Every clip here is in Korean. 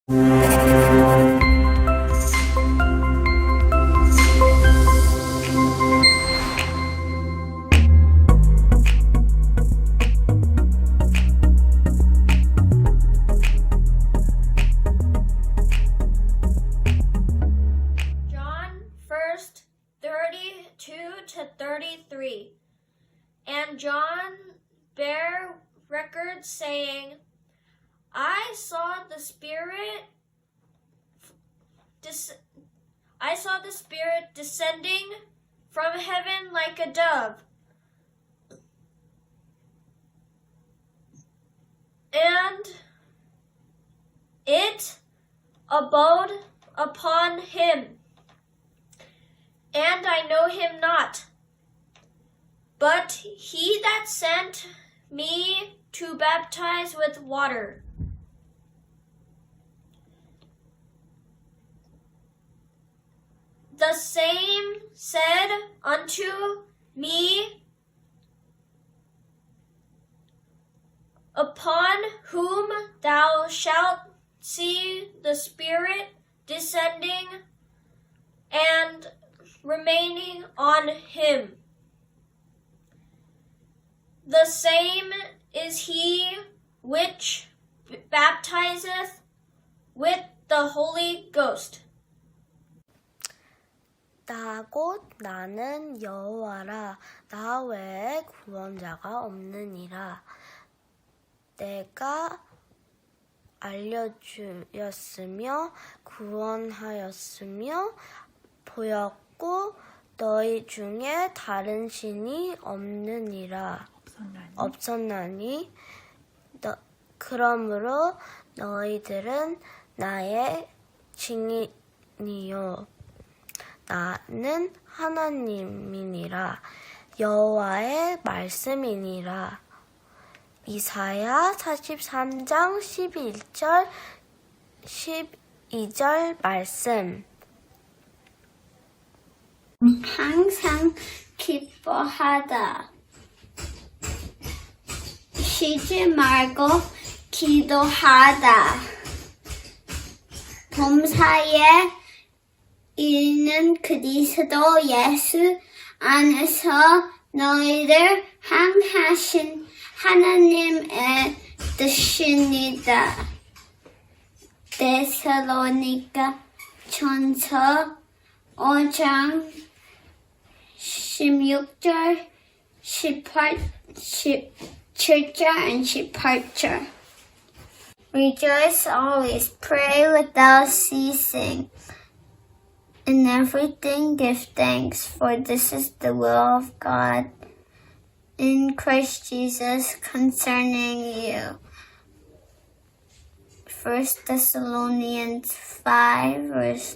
John 1st, 32 to 33. And John bare record saying, I saw the Spirit descending from heaven like a dove, and it abode upon him. And I know him not, but he that sent me to baptize with water. The same said unto me, upon whom thou shalt see the Spirit descending and remaining on him. The same is he which baptizeth with the Holy Ghost. 나 곧 나는 여호와라. 나 외에 구원자가 없느니라. 내가 알려주었으며 구원하였으며 보였고 너희 중에 다른 신이 없었나니 그러므로 너희들은 나의 증인이요 나는 하나님이니라. 여호와의 말씀이니라. 이사야 43장 12절 말씀. 항상 기뻐하다. 쉬지 말고 기도하다. 범사에 이르는 그리스도 예수 안에서 너희를 향하신 하나님의 뜻이니라. 데살로니가 전서 5장 16절 17절 and 18절. Rejoice always, pray without ceasing. In everything give thanks, for this is the will of God in Christ Jesus concerning you. 1 Thessalonians 5, verse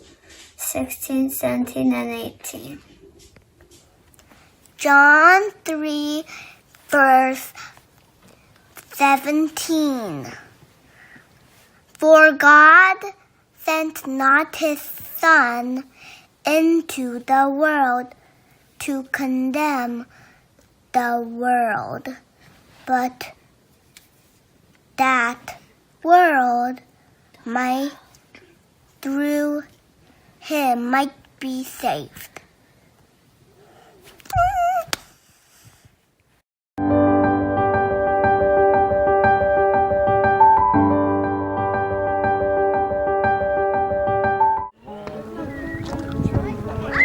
16, 17, and 18. John 3, verse 17. For God sent not his Son into the world to condemn the world, but that world might through him might be saved.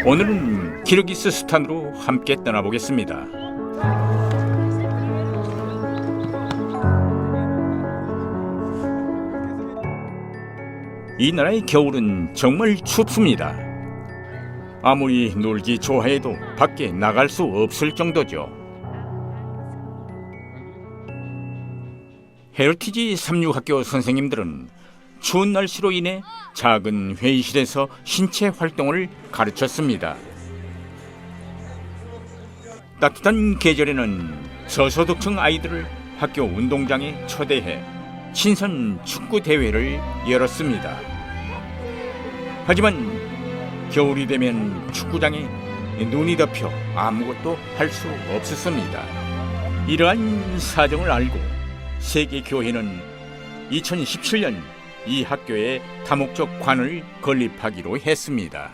오늘은 키르기스스탄으로 함께 떠나보겠습니다. 이 나라의 겨울은 정말 춥습니다. 아무리 놀기 좋아해도 밖에 나갈 수 없을 정도죠. 헤리티지 삼육학교 선생님들은 추운 날씨로 인해 작은 회의실에서 신체 활동을 가르쳤습니다. 따뜻한 계절에는 저소득층 아이들을 학교 운동장에 초대해 친선 축구 대회를 열었습니다. 하지만 겨울이 되면 축구장에 눈이 덮여 아무것도 할 수 없었습니다. 이러한 사정을 알고 세계교회는 2017년 이 학교에 다목적 관을 건립하기로 했습니다.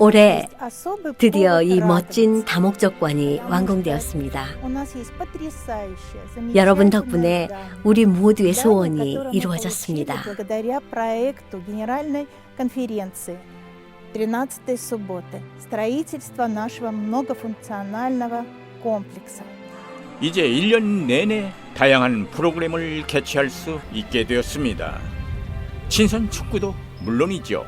올해 드디어 이 멋진 다목적관이 완공되었습니다. 여러분 덕분에 우리 모두의 소원이 이루어졌습니다. 13-й субботы. Строительство нашего многофункционального комплекса. 이제 1년 내내 다양한 프로그램을 개최할 수 있게 되었습니다. 친선 축구도 물론이죠.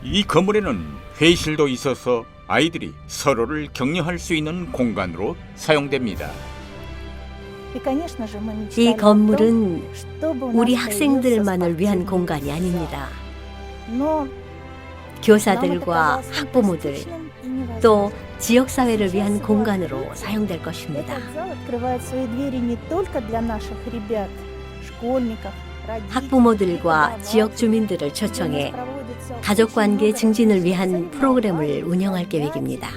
이 건물에는 회의실도 있어서 아이들이 서로를 격려할 수 있는 공간으로 사용됩니다. 이 건물은 우리 학생들만을 위한 공간이 아닙니다. 교사들과 학부모들, 또 지역사회를 위한 공간으로 사용될 것입니다. 학부모들과 지역 주민들을 초청해 가족관계 증진을 위한 프로그램을 운영할 계획입니다.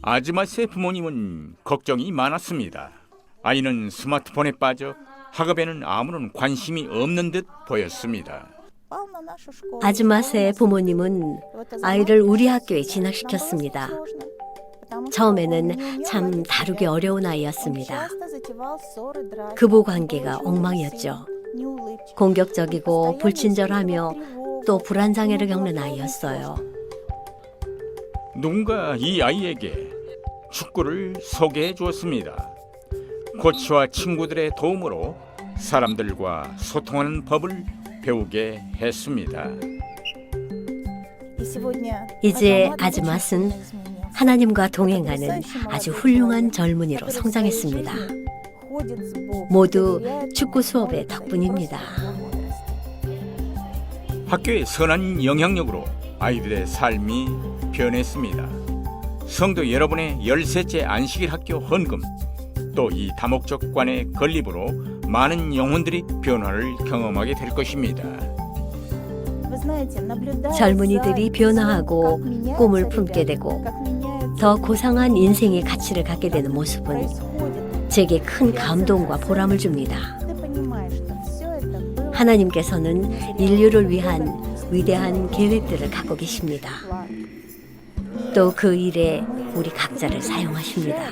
아즈마스의 부모님은 걱정이 많았습니다. 아이는 스마트폰에 빠져 학업에는 아무런 관심이 없는 듯 보였습니다. 아즈마스의 부모님은 아이를 우리 학교에 진학시켰습니다. 처음에는 참 다루기 어려운 아이였습니다. 부부 관계가 엉망이었죠. 공격적이고 불친절하며 또 불안장애를 겪는 아이였어요. 누군가 이 아이에게 축구를 소개해 주었습니다. 코치와 친구들의 도움으로 사람들과 소통하는 법을 배우게 했습니다. 이제 아즈맛은 하나님과 동행하는 아주 훌륭한 젊은이로 성장했습니다. 모두 축구 수업의 덕분입니다. 학교의 선한 영향력으로 아이들의 삶이 변했습니다. 성도 여러분의 13째 안식일 학교 헌금, 또 이 다목적관의 건립으로 많은 영혼들이 변화를 경험하게 될 것입니다. 젊은이들이 변화하고 꿈을 품게 되고 더 고상한 인생의 가치를 갖게 되는 모습은 제게 큰 감동과 보람을 줍니다. 하나님께서는 인류를 위한 위대한 계획들을 갖고 계십니다. 또 그 일에 우리 각자를 사용하십니다.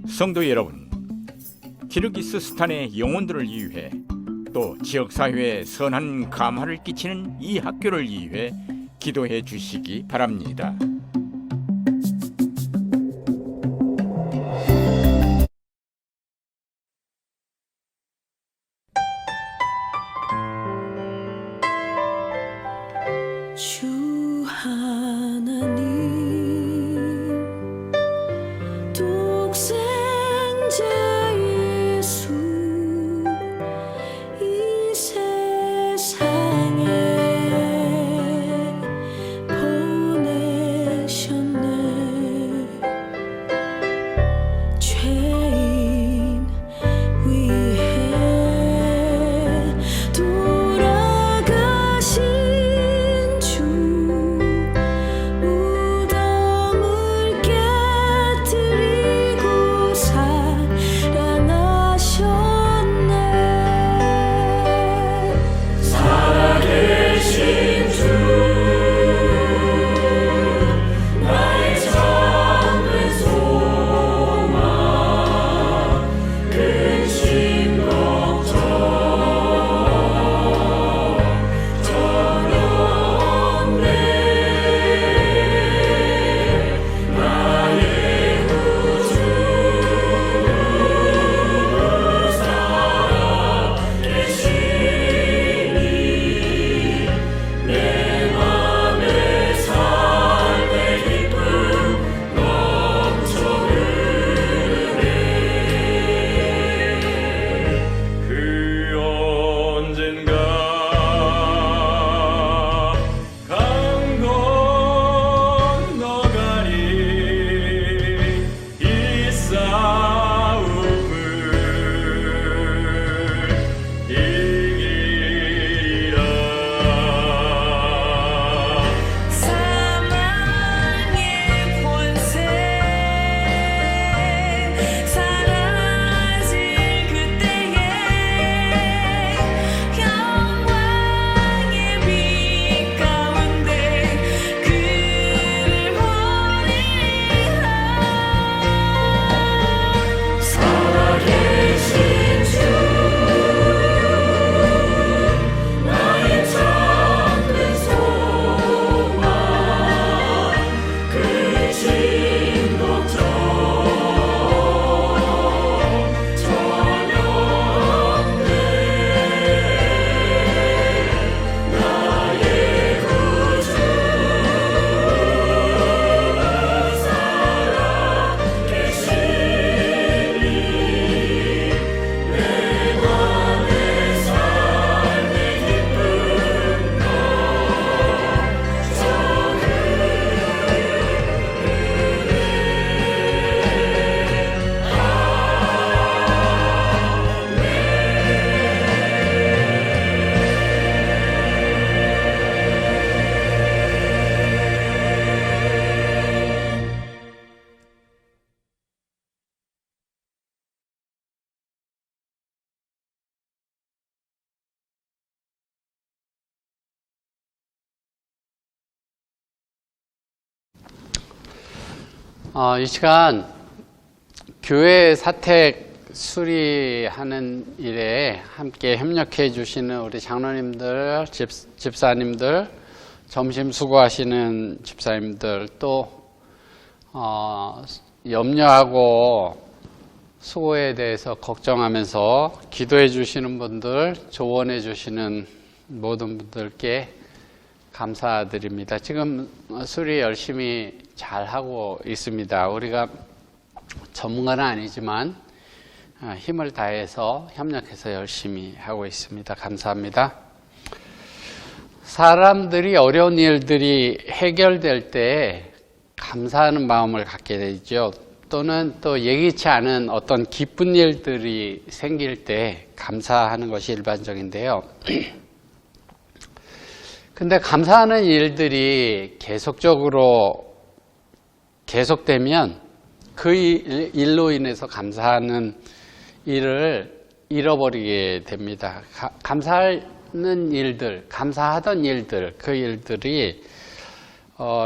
성도 여러분, 키르기스스탄의 영혼들을 위해 또 지역사회에 선한 감화를 끼치는 이 학교를 위해 기도해 주시기 바랍니다. 주 하나님 독생자 예수 이 세상에 보내주셨네. 싸움을 이기리라. 사망의 권세 사라질 그때에 영광의 빛 가운데 그를 보리라. 살아계신 주 나의 참된 소망 그 진독점 전염돼 나의 구주 살아계시니 내 맘의 삶의 기쁨 이 시간 교회 사택 수리하는 일에 함께 협력해 주시는 우리 장로님들, 집사님들, 점심 수고하시는 집사님들, 또 염려하고 수고에 대해서 걱정하면서 기도해 주시는 분들, 조언해 주시는 모든 분들께 감사드립니다. 지금 수리 열심히 잘 하고 있습니다. 우리가 전문가는 아니지만 힘을 다해서 협력해서 열심히 하고 있습니다. 감사합니다. 사람들이 어려운 일들이 해결될 때 감사하는 마음을 갖게 되죠. 또는 또 예기치 않은 어떤 기쁜 일들이 생길 때 감사하는 것이 일반적인데요. 근데 감사하는 일들이 계속되면 그 일로 인해서 감사하는 일을 잃어버리게 됩니다. 감사하는 일들, 감사하던 일들, 그 일들이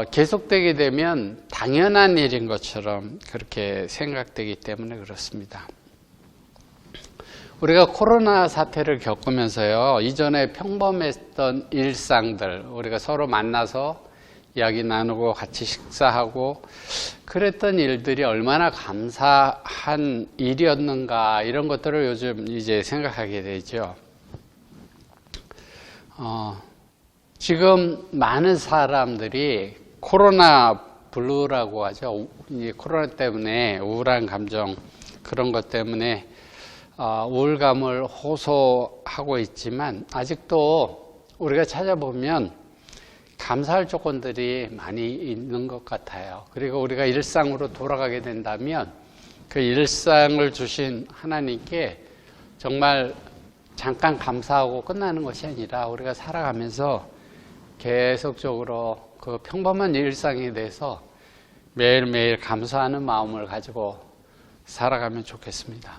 계속되게 되면 당연한 일인 것처럼 그렇게 생각되기 때문에 그렇습니다. 우리가 코로나 사태를 겪으면서요, 이전에 평범했던 일상들, 우리가 서로 만나서 이야기 나누고 같이 식사하고 그랬던 일들이 얼마나 감사한 일이었는가, 이런 것들을 요즘 이제 생각하게 되죠. 지금 많은 사람들이 코로나 블루라고 하죠. 이 코로나 때문에 우울한 감정, 그런 것 때문에 우울감을 호소하고 있지만 아직도 우리가 찾아보면 감사할 조건들이 많이 있는 것 같아요. 그리고 우리가 일상으로 돌아가게 된다면 그 일상을 주신 하나님께 정말 잠깐 감사하고 끝나는 것이 아니라 우리가 살아가면서 계속적으로 그 평범한 일상에 대해서 매일매일 감사하는 마음을 가지고 살아가면 좋겠습니다.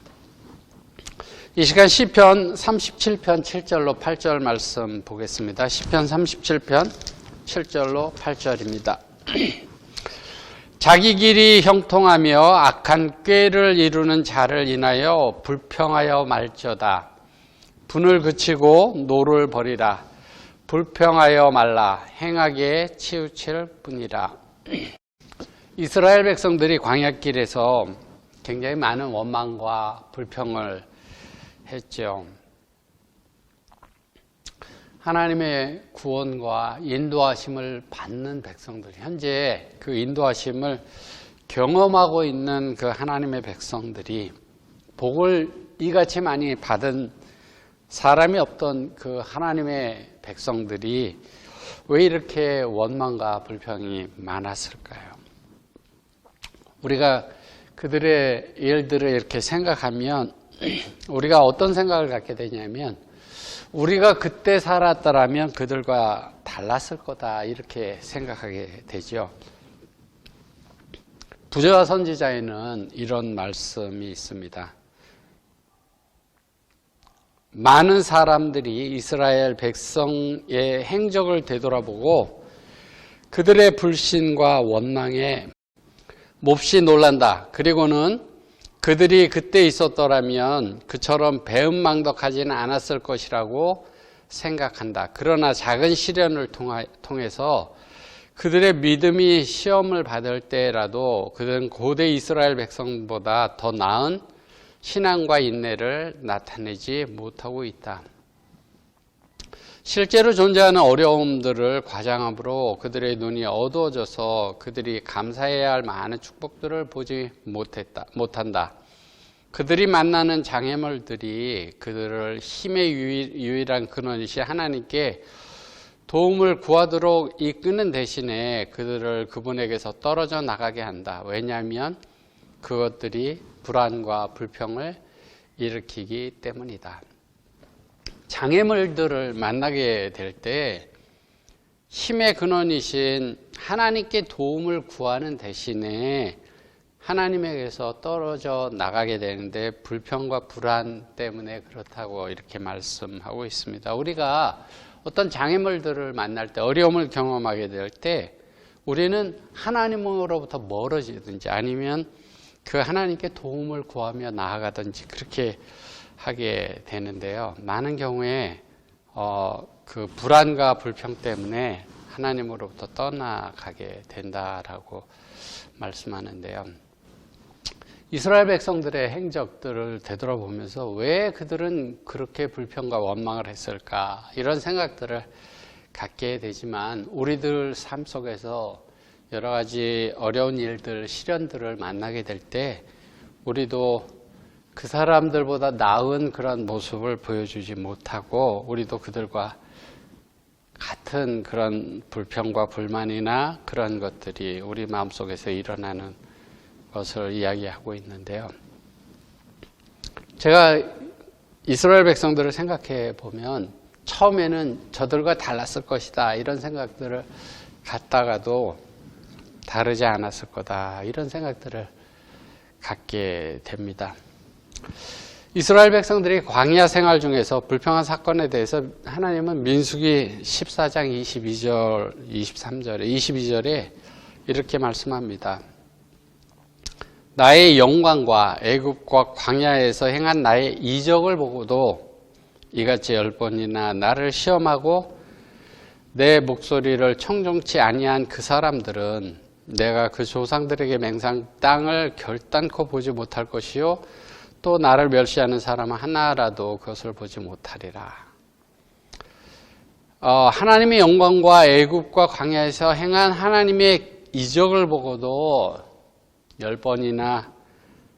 이 시간 시편 37편 7절로 8절 말씀 보겠습니다. 시편 37편 7절로 8절입니다. 자기 길이 형통하며 악한 꾀를 이루는 자를 인하여 불평하여 말저다. 분을 그치고 노를 버리라. 불평하여 말라. 행하게 치우칠 뿐이라. 이스라엘 백성들이 광야길에서 굉장히 많은 원망과 불평을 했죠. 하나님의 구원과 인도하심을 받는 백성들, 현재 그 인도하심을 경험하고 있는 그 하나님의 백성들이, 복을 이같이 많이 받은 사람이 없던 그 하나님의 백성들이 왜 이렇게 원망과 불평이 많았을까요? 우리가 그들의 일들을 이렇게 생각하면 우리가 어떤 생각을 갖게 되냐면 우리가 그때 살았더라면 그들과 달랐을 거다 이렇게 생각하게 되죠. 부저와 선지자에는 이런 말씀이 있습니다. 많은 사람들이 이스라엘 백성의 행적을 되돌아보고 그들의 불신과 원망에 몹시 놀란다. 그리고는 그들이 그때 있었더라면 그처럼 배은망덕하지는 않았을 것이라고 생각한다. 그러나 작은 시련을 통해서 그들의 믿음이 시험을 받을 때라도 그들은 고대 이스라엘 백성보다 더 나은 신앙과 인내를 나타내지 못하고 있다. 실제로 존재하는 어려움들을 과장함으로 그들의 눈이 어두워져서 그들이 감사해야 할 많은 축복들을 보지 못한다. 그들이 만나는 장애물들이 그들을 힘의 유일한 근원이신 하나님께 도움을 구하도록 이끄는 대신에 그들을 그분에게서 떨어져 나가게 한다. 왜냐하면 그것들이 불안과 불평을 일으키기 때문이다. 장애물들을 만나게 될 때 힘의 근원이신 하나님께 도움을 구하는 대신에 하나님에게서 떨어져 나가게 되는데 불평과 불안 때문에 그렇다고 이렇게 말씀하고 있습니다. 우리가 어떤 장애물들을 만날 때 어려움을 경험하게 될 때 우리는 하나님으로부터 멀어지든지 아니면 그 하나님께 도움을 구하며 나아가든지 그렇게 하게 되는데요. 많은 경우에 그 불안과 불평 때문에 하나님으로부터 떠나가게 된다라고 말씀하는데요. 이스라엘 백성들의 행적들을 되돌아보면서 왜 그들은 그렇게 불평과 원망을 했을까 이런 생각들을 갖게 되지만 우리들 삶 속에서 여러 가지 어려운 일들, 시련들을 만나게 될 때 우리도 그 사람들보다 나은 그런 모습을 보여주지 못하고 우리도 그들과 같은 그런 불평과 불만이나 그런 것들이 우리 마음속에서 일어나는 것을 이야기하고 있는데요. 제가 이스라엘 백성들을 생각해 보면 처음에는 저들과 달랐을 것이다 이런 생각들을 갖다가도 다르지 않았을 거다 이런 생각들을 갖게 됩니다. 이스라엘 백성들이 광야 생활 중에서 불평한 사건에 대해서 하나님은 민수기 14장 22절에 이렇게 말씀합니다. 나의 영광과 애굽과 광야에서 행한 나의 이적을 보고도 이같이 10번이나 나를 시험하고 내 목소리를 청종치 아니한 그 사람들은 내가 그 조상들에게 맹세한 땅을 결단코 보지 못할 것이요 또 나를 멸시하는 사람은 하나라도 그것을 보지 못하리라. 하나님의 영광과 애굽과 광야에서 행한 하나님의 이적을 보고도 10번이나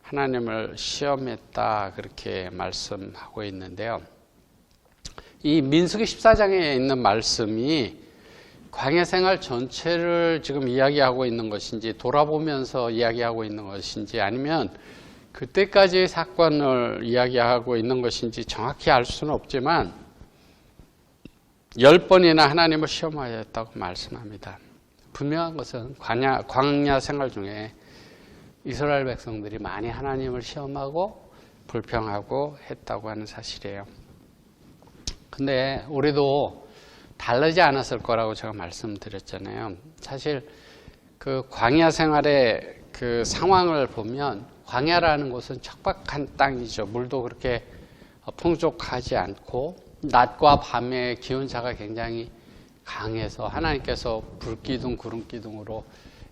하나님을 시험했다 그렇게 말씀하고 있는데요. 이 민수기 14장에 있는 말씀이 광야 생활 전체를 지금 이야기하고 있는 것인지 돌아보면서 이야기하고 있는 것인지 아니면 그때까지의 사건을 이야기하고 있는 것인지 정확히 알 수는 없지만 10번이나 하나님을 시험하였다고 말씀합니다. 분명한 것은 광야 생활 중에 이스라엘 백성들이 많이 하나님을 시험하고 불평하고 했다고 하는 사실이에요. 근데 우리도 다르지 않았을 거라고 제가 말씀드렸잖아요. 사실 그 광야 생활의 그 상황을 보면 광야라는 곳은 척박한 땅이죠. 물도 그렇게 풍족하지 않고 낮과 밤의 기온차가 굉장히 강해서 하나님께서 불기둥 구름기둥으로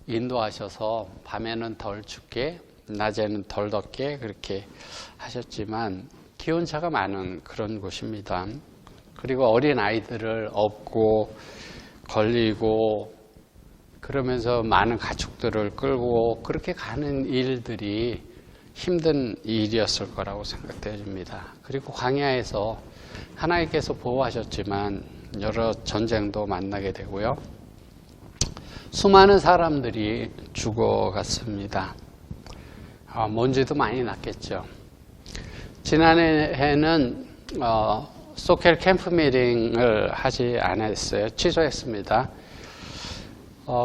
인도하셔서 밤에는 덜 춥게 낮에는 덜 덥게 그렇게 하셨지만 기온차가 많은 그런 곳입니다. 그리고 어린 아이들을 업고 걸리고 그러면서 많은 가축들을 끌고 그렇게 가는 일들이 힘든 일이었을 거라고 생각됩니다. 그리고 광야에서 하나님께서 보호하셨지만 여러 전쟁도 만나게 되고요. 수많은 사람들이 죽어갔습니다. 먼지도 많이 났겠죠. 지난해에는 소켈 캠프 미팅을 하지 않았어요. 취소했습니다.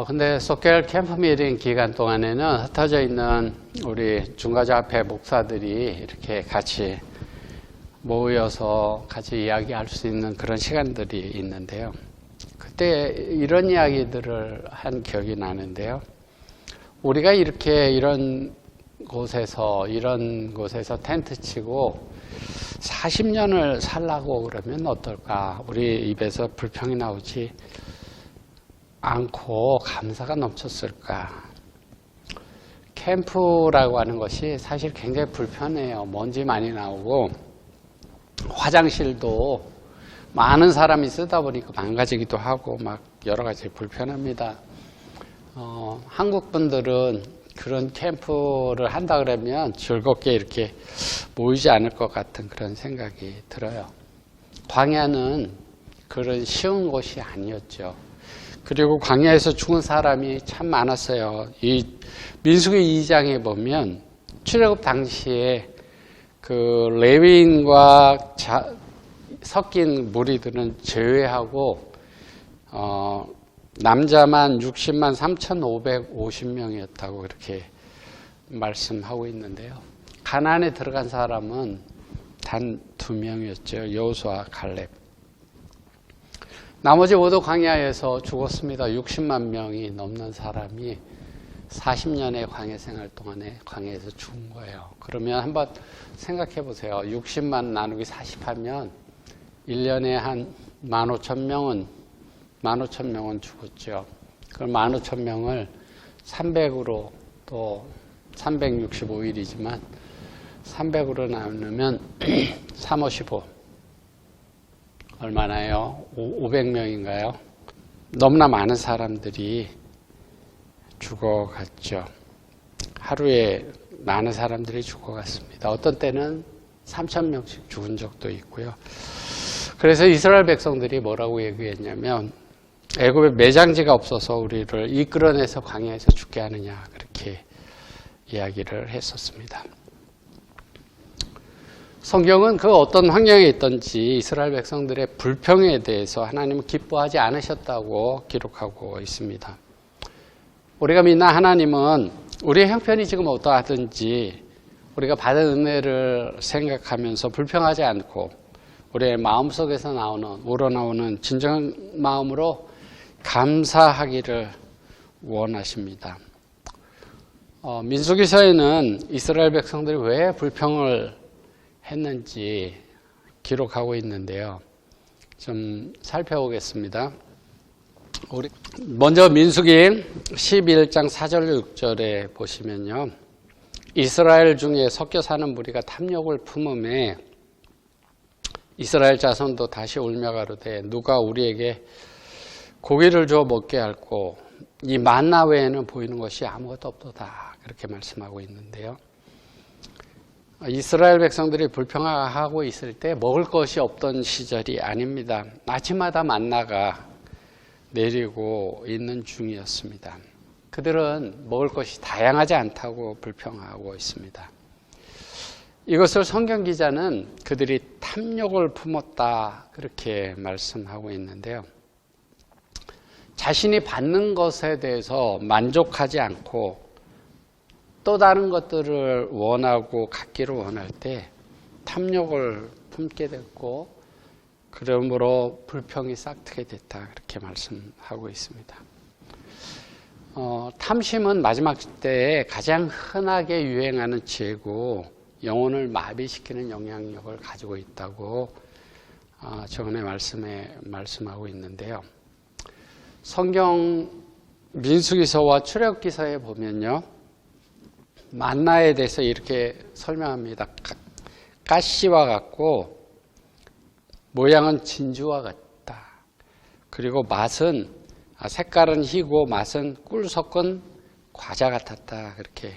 근데 소켈 캠프 미팅 기간 동안에는 흩어져 있는 우리 중과자협회 목사들이 이렇게 같이 모여서 같이 이야기할 수 있는 그런 시간들이 있는데요. 그때 이런 이야기들을 한 기억이 나는데요. 우리가 이런 곳에서 텐트 치고 40년을 살라고 그러면 어떨까? 우리 입에서 불평이 나오지 않고 감사가 넘쳤을까? 캠프라고 하는 것이 사실 굉장히 불편해요. 먼지 많이 나오고 화장실도 많은 사람이 쓰다 보니까 망가지기도 하고 막 여러 가지 불편합니다. 한국 분들은 그런 캠프를 한다 그러면 즐겁게 이렇게 모이지 않을 것 같은 그런 생각이 들어요. 광야는 그런 쉬운 곳이 아니었죠. 그리고 광야에서 죽은 사람이 참 많았어요. 이 민수기 2장에 보면 출애굽 당시에 그 레위인과 섞인 무리들은 제외하고 남자만 60만 3,550명이었다고 그렇게 말씀하고 있는데요. 가나안에 들어간 사람은 단 2명이었죠. 여호수아, 칼렙. 나머지 모두 광야에서 죽었습니다. 60만 명이 넘는 사람이 40년의 광야 생활 동안에 광야에서 죽은 거예요. 그러면 한번 생각해 보세요. 60만 나누기 40하면 1년에 한 15,000명은 죽었죠. 그럼 15,000명을 300으로 또 365일이지만 300으로 나누면 355 얼마나요? 500명인가요? 너무나 많은 사람들이 죽어갔죠. 하루에 많은 사람들이 죽어갔습니다. 어떤 때는 3,000명씩 죽은 적도 있고요. 그래서 이스라엘 백성들이 뭐라고 얘기했냐면 애굽에 매장지가 없어서 우리를 이끌어내서 광야에서 죽게 하느냐 그렇게 이야기를 했었습니다. 성경은 그 어떤 환경에 있든지 이스라엘 백성들의 불평에 대해서 하나님은 기뻐하지 않으셨다고 기록하고 있습니다. 우리가 믿는 하나님은 우리의 형편이 지금 어떠하든지 우리가 받은 은혜를 생각하면서 불평하지 않고 우리의 마음속에서 우러나오는 진정한 마음으로 감사하기를 원하십니다. 민수기서에는 이스라엘 백성들이 왜 불평을 했는지 기록하고 있는데요. 좀 살펴보겠습니다. 먼저 민수기 11장 4절 6절에 보시면요. 이스라엘 중에 섞여 사는 무리가 탐욕을 품음에 이스라엘 자손도 다시 울며 가로되 누가 우리에게 고기를 주어 먹게 할꼬 이 만나 외에는 보이는 것이 아무것도 없도다 그렇게 말씀하고 있는데요. 이스라엘 백성들이 불평하고 있을 때 먹을 것이 없던 시절이 아닙니다. 아침마다 만나가 내리고 있는 중이었습니다. 그들은 먹을 것이 다양하지 않다고 불평하고 있습니다. 이것을 성경 기자는 그들이 탐욕을 품었다 그렇게 말씀하고 있는데요. 자신이 받는 것에 대해서 만족하지 않고 또 다른 것들을 원하고 갖기를 원할 때 탐욕을 품게 됐고 그러므로 불평이 싹트게 됐다 그렇게 말씀하고 있습니다. 탐심은 마지막 때에 가장 흔하게 유행하는 죄고 영혼을 마비시키는 영향력을 가지고 있다고 저번에 말씀하고 있는데요. 성경 민수기서와 출애굽기서에 보면요. 만나에 대해서 이렇게 설명합니다. 가시와 같고 모양은 진주와 같다. 그리고 맛은 색깔은 희고 맛은 꿀 섞은 과자 같았다. 그렇게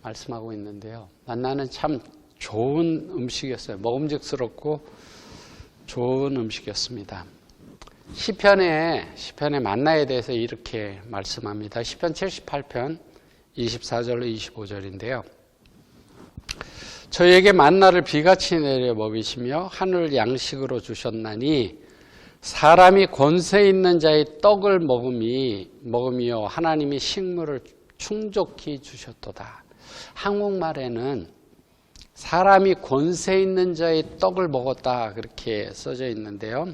말씀하고 있는데요. 만나는 참 좋은 음식이었어요. 먹음직스럽고 좋은 음식이었습니다. 시편에 만나에 대해서 이렇게 말씀합니다. 시편 78편 24절로 25절인데요. 저희에게 만나를 비같이 내려 먹이시며 하늘 양식으로 주셨나니 사람이 권세 있는 자의 떡을 먹으며 하나님이 식물을 충족히 주셨도다. 한국말에는 사람이 권세 있는 자의 떡을 먹었다 그렇게 써져 있는데요.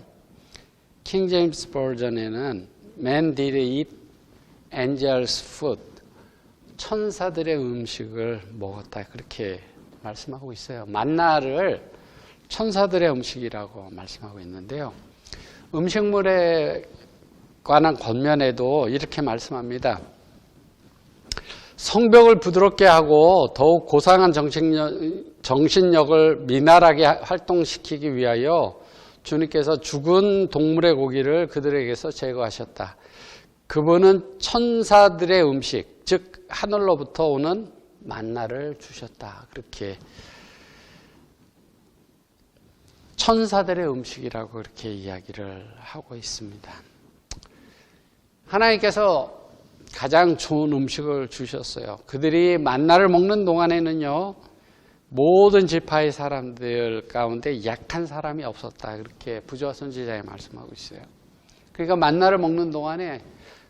킹 제임스 버전에는 Man did eat angels' food. 천사들의 음식을 먹었다 그렇게 말씀하고 있어요. 만나를 천사들의 음식이라고 말씀하고 있는데요. 음식물에 관한 권면에도 이렇게 말씀합니다. 성벽을 부드럽게 하고 더욱 고상한 정신력을 미나라하게 활동시키기 위하여 주님께서 죽은 동물의 고기를 그들에게서 제거하셨다. 그분은 천사들의 음식, 즉 하늘로부터 오는 만나를 주셨다. 그렇게 천사들의 음식이라고 그렇게 이야기를 하고 있습니다. 하나님께서 가장 좋은 음식을 주셨어요. 그들이 만나를 먹는 동안에는요, 모든 지파의 사람들 가운데 약한 사람이 없었다. 그렇게 부조화 선지자에 말씀하고 있어요. 그러니까 만나를 먹는 동안에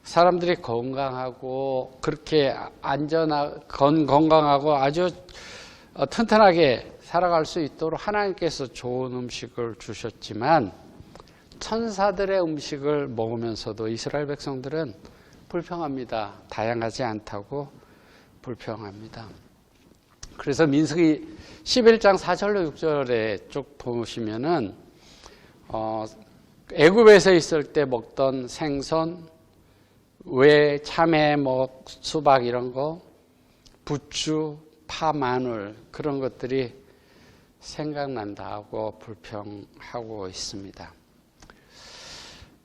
사람들이 건강하고 그렇게 건강하고 아주 튼튼하게 살아갈 수 있도록 하나님께서 좋은 음식을 주셨지만 천사들의 음식을 먹으면서도 이스라엘 백성들은 불평합니다. 다양하지 않다고 불평합니다. 그래서 민수기 11장 4절로 6절에 쭉 보시면은 애굽에서 있을 때 먹던 생선, 왜, 참외, 수박 이런 거, 부추, 파, 마늘 그런 것들이 생각난다고 불평하고 있습니다.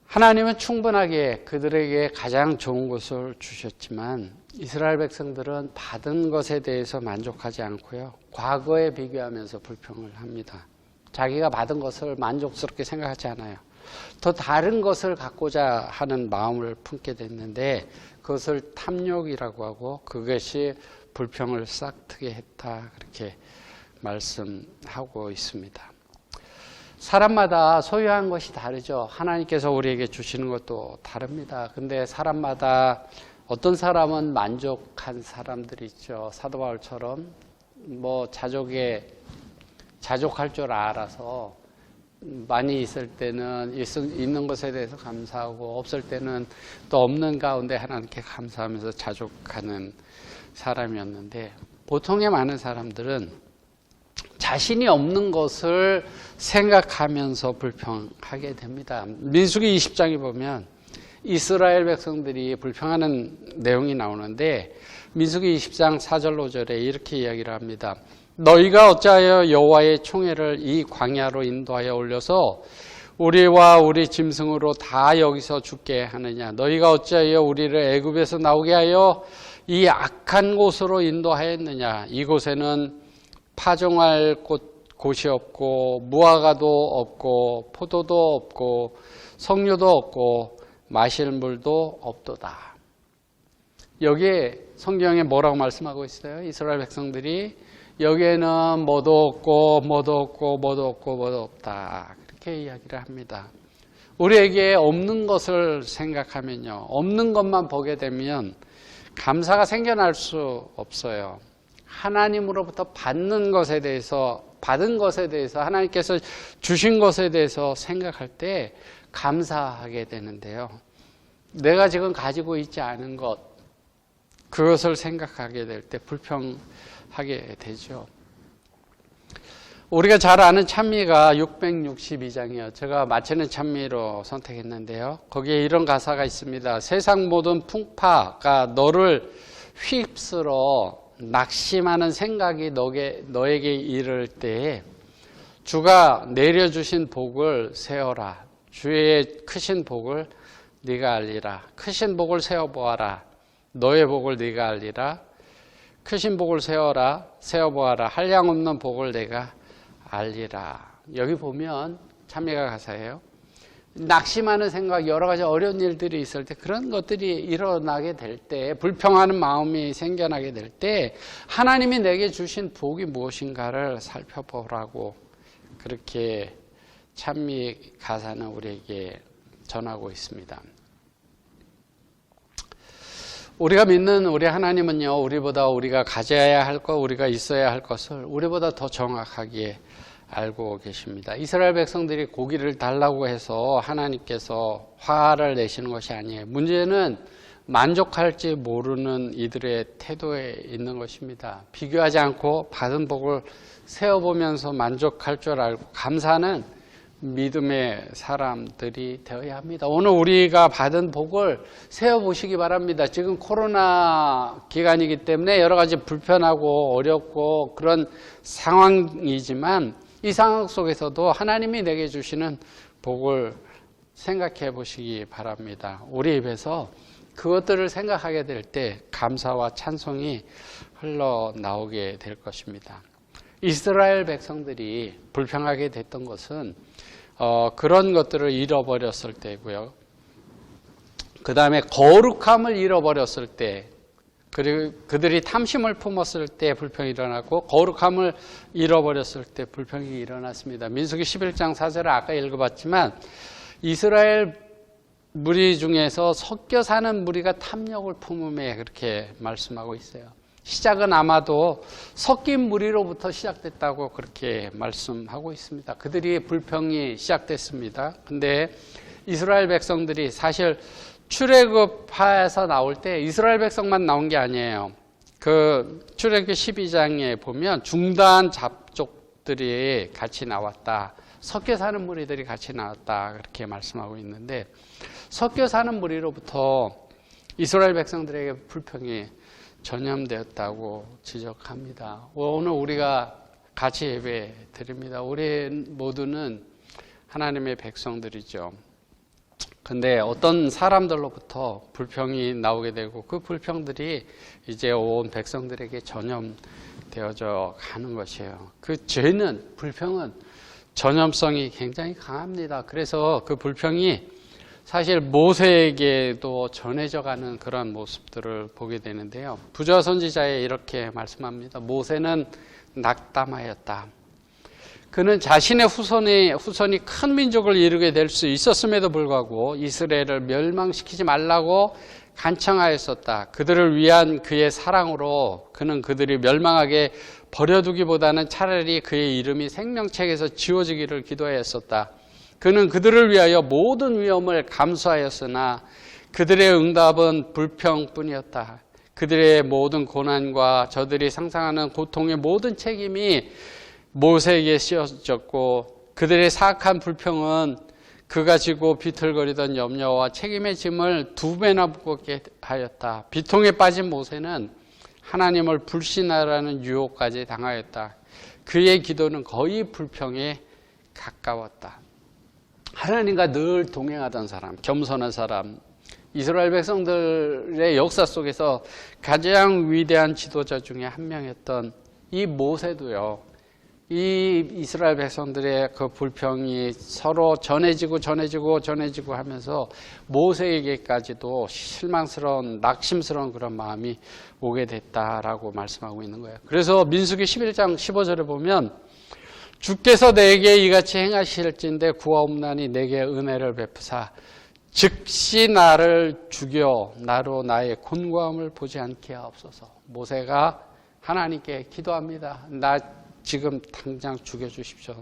하나님은 충분하게 그들에게 가장 좋은 것을 주셨지만 이스라엘 백성들은 받은 것에 대해서 만족하지 않고요. 과거에 비교하면서 불평을 합니다. 자기가 받은 것을 만족스럽게 생각하지 않아요. 더 다른 것을 갖고자 하는 마음을 품게 됐는데 그것을 탐욕이라고 하고 그것이 불평을 싹트게 했다. 그렇게 말씀하고 있습니다. 사람마다 소유한 것이 다르죠. 하나님께서 우리에게 주시는 것도 다릅니다. 근데 사람마다 어떤 사람은 만족한 사람들이 있죠. 사도 바울처럼 자족할 줄 알아서 많이 있을 때는 있는 것에 대해서 감사하고 없을 때는 또 없는 가운데 하나님께 감사하면서 자족하는 사람이었는데 보통의 많은 사람들은 자신이 없는 것을 생각하면서 불평하게 됩니다. 민수기 20장에 보면 이스라엘 백성들이 불평하는 내용이 나오는데 민수기 20장 4절 5절에 이렇게 이야기를 합니다. 너희가 어찌하여 여호와의 총회를 이 광야로 인도하여 올려서 우리와 우리 짐승으로 다 여기서 죽게 하느냐. 너희가 어찌하여 우리를 애굽에서 나오게 하여 이 악한 곳으로 인도하였느냐. 이곳에는 파종할 곳이 없고 무화과도 없고 포도도 없고 석류도 없고 마실 물도 없도다. 여기에 성경에 뭐라고 말씀하고 있어요? 이스라엘 백성들이 여기에는 뭐도 없고 뭐도 없고 뭐도 없고 뭐도 없다. 그렇게 이야기를 합니다. 우리에게 없는 것을 생각하면요. 없는 것만 보게 되면 감사가 생겨날 수 없어요. 하나님으로부터 받는 것에 대해서 하나님께서 주신 것에 대해서 생각할 때 감사하게 되는데요. 내가 지금 가지고 있지 않은 것, 그것을 생각하게 될 때 불평하게 되죠. 우리가 잘 아는 찬미가 662장이에요. 제가 마치는 찬미로 선택했는데요. 거기에 이런 가사가 있습니다. 세상 모든 풍파가 너를 휩쓸어 낙심하는 생각이 너에게 이를 때에 주가 내려주신 복을 세어라. 주의 크신 복을 네가 알리라. 크신 복을 세어보아라. 너의 복을 네가 알리라. 크신 복을 세어보아라. 한량없는 복을 내가 알리라. 여기 보면 찬미가 가사예요. 낙심하는 생각, 여러 가지 어려운 일들이 있을 때, 그런 것들이 일어나게 될 때, 불평하는 마음이 생겨나게 될 때 하나님이 내게 주신 복이 무엇인가를 살펴보라고 그렇게 찬미 가사는 우리에게 전하고 있습니다. 우리가 믿는 우리 하나님은요, 우리보다 우리가 가져야 할 것, 우리가 있어야 할 것을 우리보다 더 정확하게 알고 계십니다. 이스라엘 백성들이 고기를 달라고 해서 하나님께서 화를 내시는 것이 아니에요. 문제는 만족할지 모르는 이들의 태도에 있는 것입니다. 비교하지 않고 받은 복을 세어보면서 만족할 줄 알고 감사하는 믿음의 사람들이 되어야 합니다. 오늘 우리가 받은 복을 세어보시기 바랍니다. 지금 코로나 기간이기 때문에 여러 가지 불편하고 어렵고 그런 상황이지만 이 상황 속에서도 하나님이 내게 주시는 복을 생각해 보시기 바랍니다. 우리 입에서 그것들을 생각하게 될 때 감사와 찬송이 흘러나오게 될 것입니다. 이스라엘 백성들이 불평하게 됐던 것은 그런 것들을 잃어버렸을 때고요. 그 다음에 거룩함을 잃어버렸을 때, 그리고 그들이 탐심을 품었을 때 불평이 일어났고 거룩함을 잃어버렸을 때 불평이 일어났습니다. 민수기 11장 4절을 아까 읽어봤지만 이스라엘 무리 중에서 섞여 사는 무리가 탐욕을 품음에 그렇게 말씀하고 있어요. 시작은 아마도 섞인 무리로부터 시작됐다고 그렇게 말씀하고 있습니다. 그들이 불평이 시작됐습니다. 근데 이스라엘 백성들이 사실 출애굽하에서 나올 때 이스라엘 백성만 나온 게 아니에요. 그 출애굽 12장에 보면 중단 잡족들이 같이 나왔다. 섞여 사는 무리들이 같이 나왔다. 그렇게 말씀하고 있는데 섞여 사는 무리로부터 이스라엘 백성들에게 불평이 전염되었다고 지적합니다. 오늘 우리가 같이 예배 드립니다. 우리 모두는 하나님의 백성들이죠. 근데 어떤 사람들로부터 불평이 나오게 되고 그 불평들이 이제 온 백성들에게 전염되어져 가는 것이에요. 그 죄는, 불평은 전염성이 굉장히 강합니다. 그래서 그 불평이 사실 모세에게도 전해져 가는 그런 모습들을 보게 되는데요. 부조와 선지자에 이렇게 말씀합니다. 모세는 낙담하였다. 그는 자신의 후손이 큰 민족을 이루게 될 수 있었음에도 불구하고 이스라엘을 멸망시키지 말라고 간청하였었다. 그들을 위한 그의 사랑으로 그는 그들이 멸망하게 버려두기보다는 차라리 그의 이름이 생명책에서 지워지기를 기도하였었다. 그는 그들을 위하여 모든 위험을 감수하였으나 그들의 응답은 불평뿐이었다. 그들의 모든 고난과 저들이 상상하는 고통의 모든 책임이 모세에게 씌워졌고 그들의 사악한 불평은 그가 지고 비틀거리던 염려와 책임의 짐을 2배나 무겁게 하였다. 비통에 빠진 모세는 하나님을 불신하라는 유혹까지 당하였다. 그의 기도는 거의 불평에 가까웠다. 하나님과 늘 동행하던 사람, 겸손한 사람, 이스라엘 백성들의 역사 속에서 가장 위대한 지도자 중에 한 명이었던 이 모세도요, 이 이스라엘 백성들의 그 불평이 서로 전해지고 하면서 모세에게까지도 실망스러운, 낙심스러운 그런 마음이 오게 됐다라고 말씀하고 있는 거예요. 그래서 민수기 11장 15절에 보면 주께서 내게 이같이 행하실진대 구하옵나니 내게 은혜를 베푸사 즉시 나를 죽여 나로 나의 곤고함을 보지 않게 하옵소서. 모세가 하나님께 기도합니다. 나 지금 당장 죽여주십시오.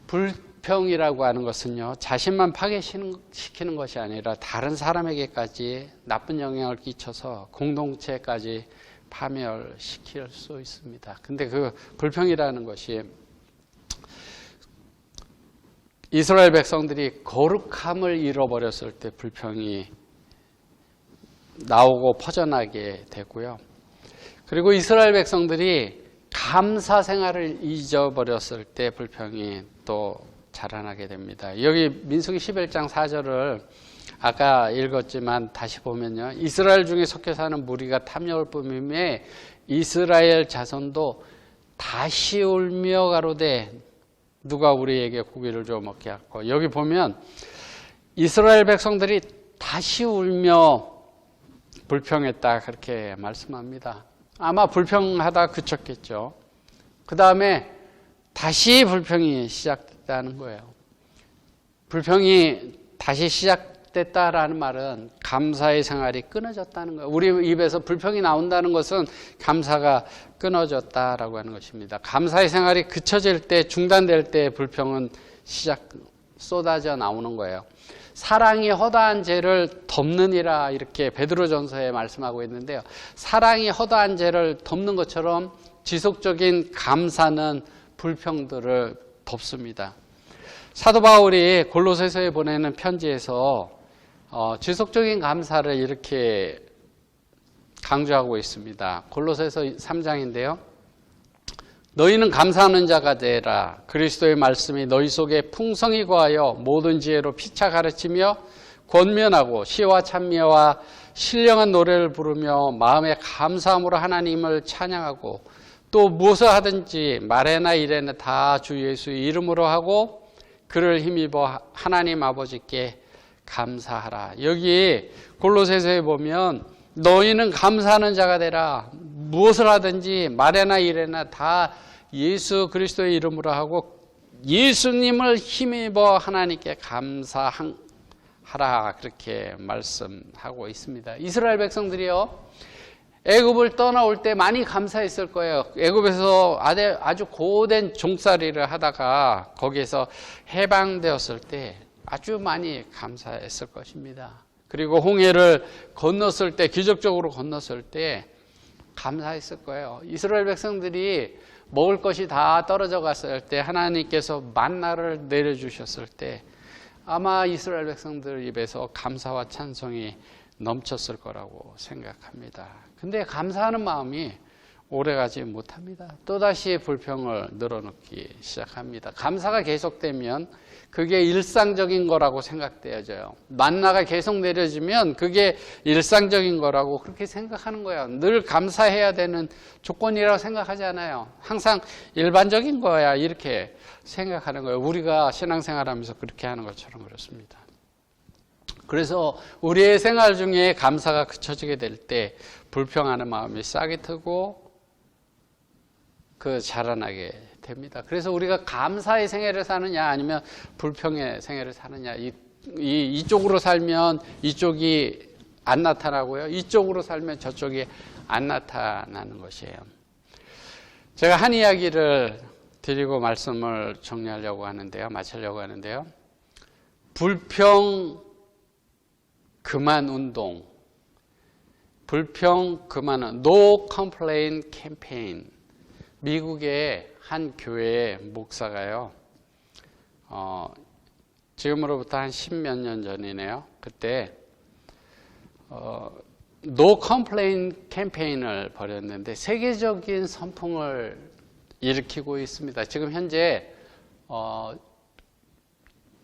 불평이라고 하는 것은요, 자신만 파괴시키는 것이 아니라 다른 사람에게까지 나쁜 영향을 끼쳐서 공동체까지 파멸시킬 수 있습니다. 근데 그 불평이라는 것이 이스라엘 백성들이 거룩함을 잃어버렸을 때 불평이 나오고 퍼져나게 되고요. 그리고 이스라엘 백성들이 감사 생활을 잊어버렸을 때 불평이 또 자라나게 됩니다. 여기 민수기 11장 4절을 아까 읽었지만 다시 보면요. 이스라엘 중에 섞여 사는 무리가 탐욕을 뿜음에 이스라엘 자손도 다시 울며 가로되 누가 우리에게 고기를 줘 먹게 하고. 여기 보면 이스라엘 백성들이 다시 울며 불평했다 그렇게 말씀합니다. 아마 불평하다 그쳤겠죠. 그 다음에 다시 불평이 시작됐다는 거예요. 불평이 다시 시작됐다라는 말은 감사의 생활이 끊어졌다는 거예요. 우리 입에서 불평이 나온다는 것은 감사가 끊어졌다라고 하는 것입니다. 감사의 생활이 그쳐질 때, 중단될 때 불평은 쏟아져 나오는 거예요. 사랑이 허다한 죄를 덮느니라 이렇게 베드로전서에 말씀하고 있는데요. 사랑이 허다한 죄를 덮는 것처럼 지속적인 감사는 불평들을 덮습니다. 사도 바울이 골로새서에 보내는 편지에서 지속적인 감사를 이렇게 강조하고 있습니다. 골로새서 3장인데요. 너희는 감사하는 자가 되라. 그리스도의 말씀이 너희 속에 풍성히 거하여 모든 지혜로 피차 가르치며 권면하고 시와 찬미와 신령한 노래를 부르며 마음에 감사함으로 하나님을 찬양하고 또 무엇을 하든지 말에나 일에나 다 주 예수의 이름으로 하고 그를 힘입어 하나님 아버지께 감사하라. 여기 골로새서에 보면 너희는 감사하는 자가 되라. 무엇을 하든지 말에나 일에나 다 예수 그리스도의 이름으로 하고 예수님을 힘입어 하나님께 감사하라 그렇게 말씀하고 있습니다. 이스라엘 백성들이요, 애굽을 떠나올 때 많이 감사했을 거예요. 애굽에서 아주 고된 종살이를 하다가 거기에서 해방되었을 때 아주 많이 감사했을 것입니다. 그리고 홍해를 건넜을 때, 기적적으로 건넜을 때 감사했을 거예요. 이스라엘 백성들이 먹을 것이 다 떨어져 갔을 때, 하나님께서 만나를 내려주셨을 때 아마 이스라엘 백성들 입에서 감사와 찬송이 넘쳤을 거라고 생각합니다. 근데 감사하는 마음이 오래가지 못합니다. 또다시 불평을 늘어놓기 시작합니다. 감사가 계속되면 그게 일상적인 거라고 생각되어져요. 만나가 계속 내려지면 그게 일상적인 거라고 그렇게 생각하는 거예요. 늘 감사해야 되는 조건이라고 생각하지 않아요. 항상 일반적인 거야 이렇게 생각하는 거예요. 우리가 신앙생활하면서 그렇게 하는 것처럼 그렇습니다. 그래서 우리의 생활 중에 감사가 그쳐지게 될 때 불평하는 마음이 싹이 트고 자라나게 됩니다. 그래서 우리가 감사의 생애를 사느냐 아니면 불평의 생애를 사느냐, 이쪽으로 살면 이쪽이 안 나타나고요, 이쪽으로 살면 저쪽이 안 나타나는 것이에요. 제가 한 이야기를 드리고 말씀을 정리하려고 하는데요, 마치려고 하는데요. 불평 그만 운동, 불평 그만 No Complain 캠페인. 미국의 한 교회의 목사가요, 지금으로부터 한 10몇 년 전이네요. 그때 No Complain 캠페인을 벌였는데 세계적인 선풍을 일으키고 있습니다. 지금 현재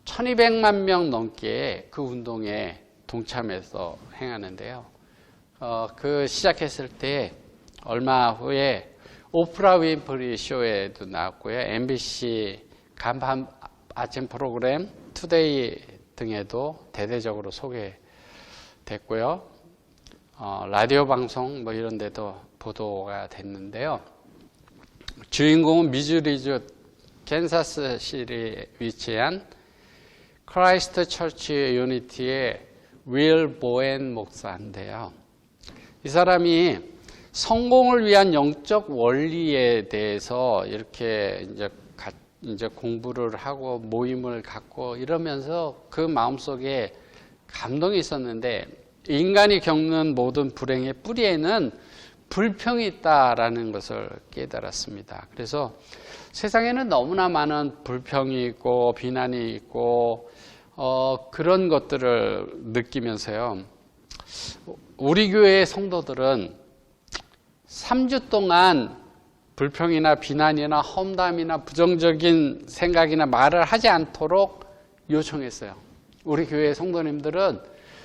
1200만 명 넘게 그 운동에 동참해서 행하는데요. 그 시작했을 때 얼마 후에 오프라 윈프리 쇼에도 나왔고요. MBC 간판 아침 프로그램 투데이 등에도 대대적으로 소개됐고요. 라디오 방송 뭐 이런 데도 보도가 됐는데요. 주인공은 미주리주 캔사스시리에 위치한 크라이스트 처치 유니티의 윌 보엔 목사인데요. 이 사람이 성공을 위한 영적 원리에 대해서 이렇게 이제 공부를 하고 모임을 갖고 이러면서 그 마음속에 감동이 있었는데, 인간이 겪는 모든 불행의 뿌리에는 불평이 있다라는 것을 깨달았습니다. 그래서 세상에는 너무나 많은 불평이 있고 비난이 있고 그런 것들을 느끼면서요, 우리 교회의 성도들은 3주 동안 불평이나 비난이나 험담이나 부정적인 생각이나 말을 하지 않도록 요청했어요. 우리 교회의 성도님들은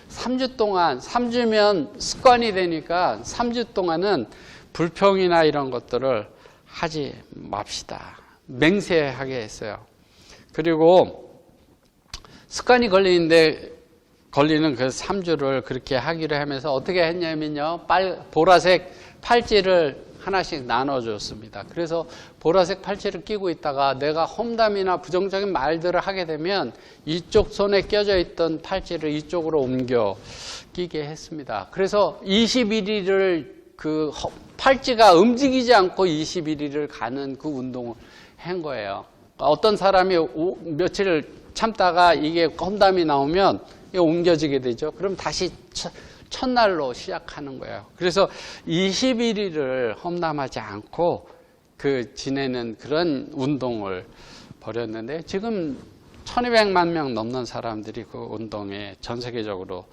3주 동안, 3주면 습관이 되니까 3주 동안은 불평이나 이런 것들을 하지 맙시다. 맹세하게 했어요. 그리고 습관이 걸리는 그 3주를 그렇게 하기로 하면서 어떻게 했냐면요. 보라색 팔찌를 하나씩 나눠줬습니다. 그래서 보라색 팔찌를 끼고 있다가 내가 험담이나 부정적인 말들을 하게 되면 이쪽 손에 껴져 있던 팔찌를 이쪽으로 옮겨 끼게 했습니다. 그래서 21일을 그 팔찌가 움직이지 않고 21일을 가는 그 운동을 한 거예요. 어떤 사람이 며칠 참다가 이게 험담이 나오면 이게 옮겨지게 되죠. 그럼 다시 첫날로 시작하는 거예요. 그래서 21일을 험담하지 않고 지내는 그런 운동을 벌였는데 지금 1200만 명 넘는 사람들이 그 운동에 전 세계적으로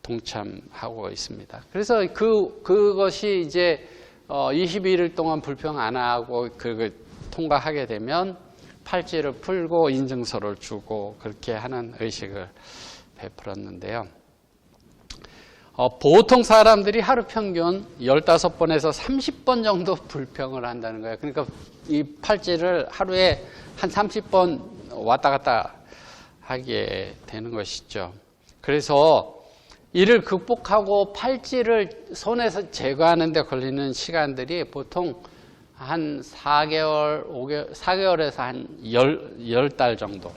동참하고 있습니다. 그래서 그것이 이제 21일 동안 불평 안 하고 통과하게 되면 팔찌를 풀고 인증서를 주고 그렇게 하는 의식을 베풀었는데요. 보통 사람들이 하루 평균 15번에서 30번 정도 불평을 한다는 거예요. 그러니까 이 팔찌를 하루에 한 30번 왔다 갔다 하게 되는 것이죠. 그래서 이를 극복하고 팔찌를 손에서 제거하는 데 걸리는 시간들이 보통 한 4개월에서 한 10달 정도,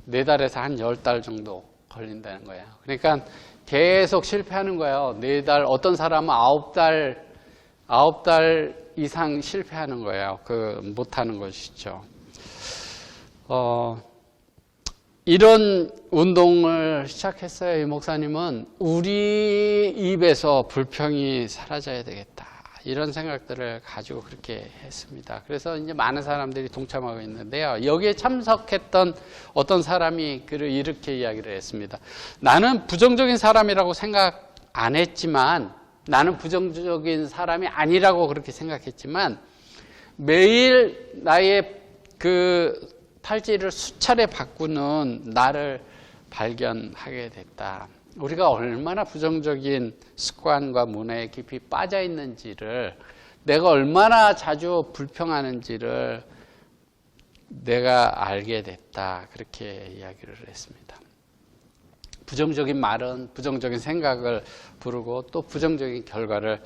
4달에서 한 10달 정도 걸린다는 거예요. 그러니까 계속 실패하는 거예요. 4달, 어떤 사람은 9달 이상 실패하는 거예요. 못하는 것이죠. 이런 운동을 시작했어요. 이 목사님은 우리 입에서 불평이 사라져야 되겠다. 이런 생각들을 가지고 그렇게 했습니다. 그래서 이제 많은 사람들이 동참하고 있는데요. 여기에 참석했던 어떤 사람이 이렇게 이야기를 했습니다. 나는 부정적인 사람이라고 생각 안 했지만, 나는 부정적인 사람이 아니라고 그렇게 생각했지만, 매일 나의 팔찌를 수차례 바꾸는 나를 발견하게 됐다. 우리가 얼마나 부정적인 습관과 문화에 깊이 빠져 있는지를, 내가 얼마나 자주 불평하는지를 내가 알게 됐다. 그렇게 이야기를 했습니다. 부정적인 말은 부정적인 생각을 부르고 또 부정적인 결과를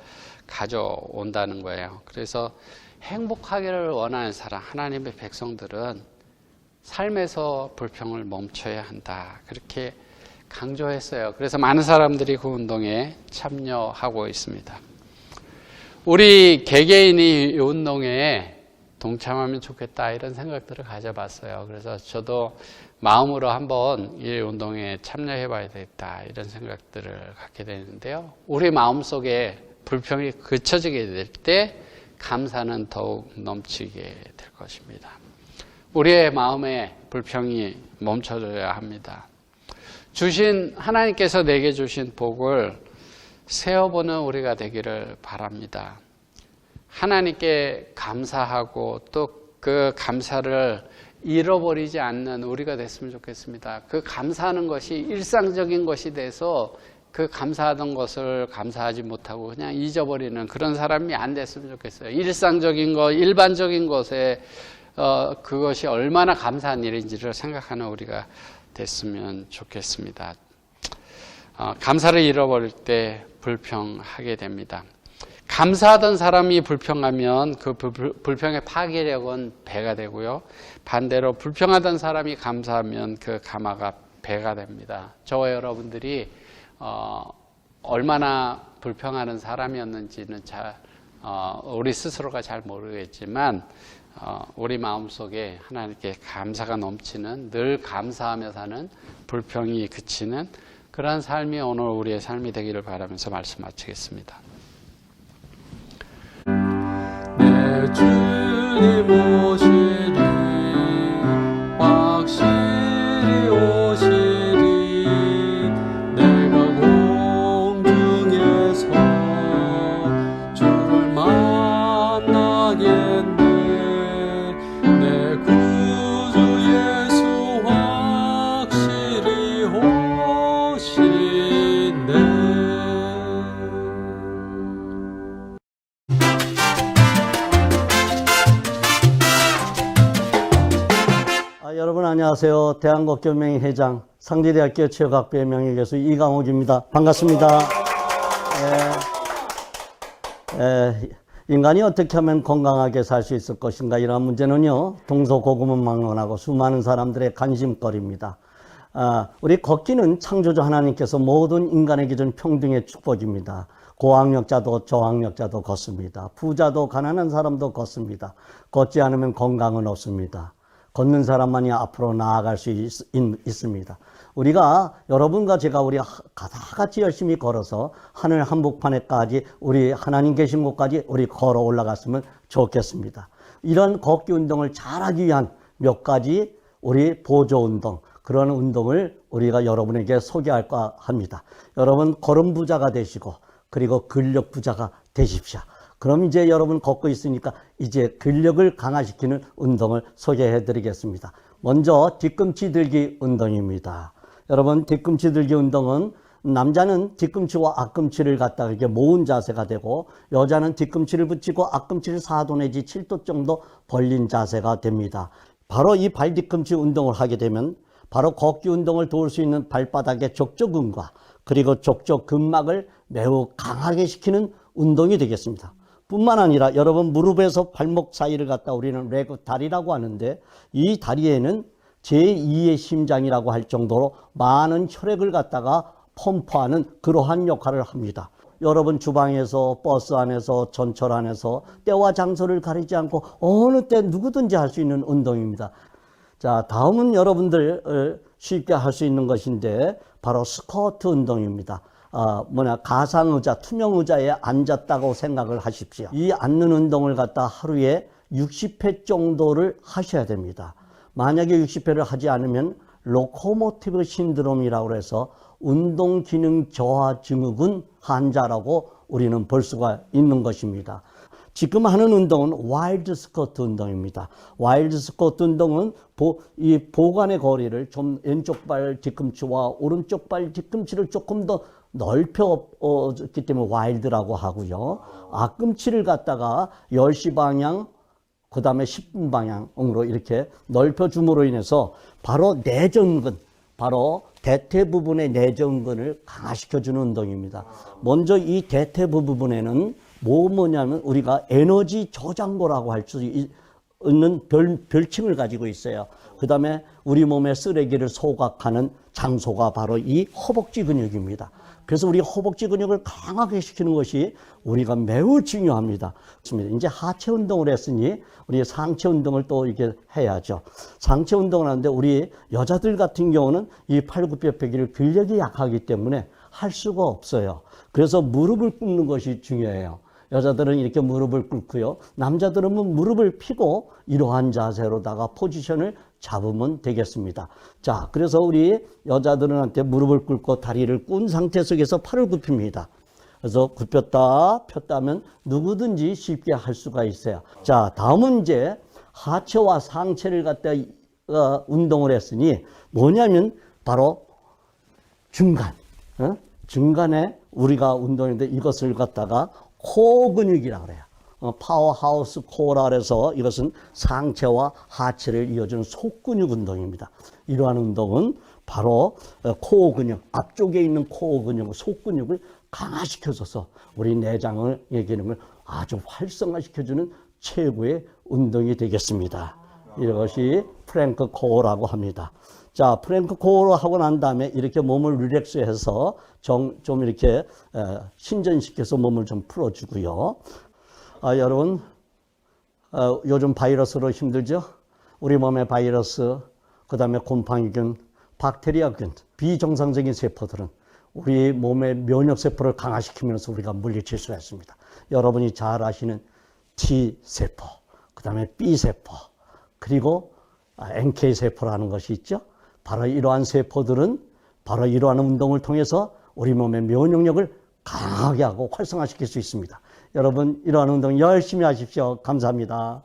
가져온다는 거예요. 그래서 행복하기를 원하는 사람, 하나님의 백성들은 삶에서 불평을 멈춰야 한다. 그렇게 강조했어요. 그래서 많은 사람들이 그 운동에 참여하고 있습니다. 우리 개개인이 이 운동에 동참하면 좋겠다 이런 생각들을 가져봤어요. 그래서 저도 마음으로 한번 이 운동에 참여해 봐야 되겠다 이런 생각들을 갖게 되는데요. 우리 마음속에 불평이 그쳐지게 될 때 감사는 더욱 넘치게 될 것입니다. 우리의 마음에 불평이 멈춰져야 합니다. 하나님께서 내게 주신 복을 세어보는 우리가 되기를 바랍니다. 하나님께 감사하고 또 그 감사를 잃어버리지 않는 우리가 됐으면 좋겠습니다. 그 감사하는 것이 일상적인 것이 돼서 그 감사하던 것을 감사하지 못하고 그냥 잊어버리는 그런 사람이 안 됐으면 좋겠어요. 일상적인 것, 일반적인 것에 그것이 얼마나 감사한 일인지를 생각하는 우리가 됐으면 좋겠습니다. 감사를 잃어버릴 때 불평하게 됩니다. 감사하던 사람이 불평하면 그 불평의 파괴력은 배가 되고요. 반대로 불평하던 사람이 감사하면 그 감화가 배가 됩니다. 저와 여러분들이 얼마나 불평하는 사람이었는지는 우리 스스로가 잘 모르겠지만 우리 마음속에 하나님께 감사가 넘치는, 늘 감사하며 사는, 불평이 그치는 그러한 삶이 오늘 우리의 삶이 되기를 바라면서 말씀 마치겠습니다. 내 주님 오시리 확실히 오시리 내가 공중에서 주를 만나겠네 내 구주 예수 확실히 오시네. 여러분 안녕하세요. 대한국교명의 회장 상지대학교 체육학부의 명예교수 이강옥입니다. 반갑습니다. 인간이 어떻게 하면 건강하게 살 수 있을 것인가 이런 문제는요, 동서고금을 수많은 사람들의 관심거리입니다. 우리 걷기는 창조주 하나님께서 모든 인간에게 준 평등의 축복입니다. 고학력자도 저학력자도 걷습니다. 부자도 가난한 사람도 걷습니다. 걷지 않으면 건강은 없습니다. 걷는 사람만이 앞으로 나아갈 수 있습니다. 우리가 여러분과 제가 우리 다 같이 열심히 걸어서 하늘 한복판에까지 우리 하나님 계신 곳까지 우리 걸어 올라갔으면 좋겠습니다. 이런 걷기 운동을 잘하기 위한 몇 가지 우리 보조 운동, 그런 운동을 우리가 여러분에게 소개할까 합니다. 여러분 걸음 부자가 되시고 그리고 근력 부자가 되십시오. 그럼 이제 여러분 걷고 있으니까 이제 근력을 강화시키는 운동을 소개해 드리겠습니다. 먼저 뒤꿈치 들기 운동입니다. 여러분 뒤꿈치 들기 운동은 남자는 뒤꿈치와 앞꿈치를 갖다가 이렇게 모은 자세가 되고 여자는 뒤꿈치를 붙이고 앞꿈치를 4도 내지 7도 정도 벌린 자세가 됩니다. 바로 이 발 뒤꿈치 운동을 하게 되면 바로 걷기 운동을 도울 수 있는 발바닥의 족저근과 그리고 족저근막을 매우 강하게 시키는 운동이 되겠습니다. 뿐만 아니라 여러분 무릎에서 발목 사이를 갖다 우리는 레그 다리라고 하는데 이 다리에는 제2의 심장이라고 할 정도로 많은 혈액을 갖다가 펌프하는 그러한 역할을 합니다. 여러분 주방에서 버스 안에서 전철 안에서 때와 장소를 가리지 않고 어느 때 누구든지 할 수 있는 운동입니다. 자, 다음은 여러분들 쉽게 할 수 있는 것인데 바로 스쿼트 운동입니다. 가상의자, 투명의자에 앉았다고 생각을 하십시오. 이 앉는 운동을 갖다 하루에 60회 정도를 하셔야 됩니다. 만약에 60회를 하지 않으면 로코모티브 신드롬이라고 해서 운동기능 저하 증후군 환자라고 우리는 볼 수가 있는 것입니다. 지금 하는 운동은 와일드 스쿼트 운동입니다. 와일드 스쿼트 운동은 이 보관의 거리를 좀 왼쪽 발 뒤꿈치와 오른쪽 발 뒤꿈치를 조금 더 넓혔기 때문에 와일드라고 하고요. 앞꿈치를 갖다가 10시 방향, 그 다음에 10분 방향으로 이렇게 넓혀줌으로 인해서 바로 내전근, 바로 대퇴 부분의 내전근을 강화시켜주는 운동입니다. 먼저 이 대퇴부 부분에는 뭐냐면 우리가 에너지 저장고라고 할 수 있는 별칭을 가지고 있어요. 그 다음에 우리 몸의 쓰레기를 소각하는 장소가 바로 이 허벅지 근육입니다. 그래서 우리 허벅지 근육을 강하게 시키는 것이 우리가 매우 중요합니다. 이제 하체 운동을 했으니 우리 상체 운동을 또 이렇게 해야죠. 상체 운동을 하는데 우리 여자들 같은 경우는 이 팔굽혀펴기를 근력이 약하기 때문에 할 수가 없어요. 그래서 무릎을 꿇는 것이 중요해요. 여자들은 이렇게 무릎을 꿇고요. 남자들은 무릎을 펴고 이러한 자세로다가 포지션을 잡으면 되겠습니다. 자, 그래서 우리 여자들한테 무릎을 꿇고 다리를 꾼 상태 속에서 팔을 굽힙니다. 그래서 굽혔다 폈다 하면 누구든지 쉽게 할 수가 있어요. 자, 다음은 이제 하체와 상체를 갖다 운동을 했으니 뭐냐면 바로 중간에 우리가 운동인데 이것을 갖다가 코어 근육이라고 그래요. 파워하우스 코어라 그래서 이것은 상체와 하체를 이어주는 속근육 운동입니다. 이러한 운동은 바로 코어 근육, 앞쪽에 있는 코어 근육, 속근육을 강화시켜줘서 우리 내장의 기능을 아주 활성화시켜주는 최고의 운동이 되겠습니다. 이것이 프랭크 코어라고 합니다. 자, 프랭크 코어로 하고 난 다음에 이렇게 몸을 릴렉스해서 좀 이렇게 신전시켜서 몸을 좀 풀어주고요. 여러분, 요즘 바이러스로 힘들죠? 우리 몸의 바이러스, 그 다음에 곰팡이균, 박테리아균, 비정상적인 세포들은 우리 몸의 면역세포를 강화시키면서 우리가 물리칠 수가 있습니다. 여러분이 잘 아시는 T세포, 그 다음에 B세포, 그리고 NK세포라는 것이 있죠. 바로 이러한 세포들은 바로 이러한 운동을 통해서 우리 몸의 면역력을 강하게 하고 활성화시킬 수 있습니다. 여러분 이러한 운동 열심히 하십시오. 감사합니다.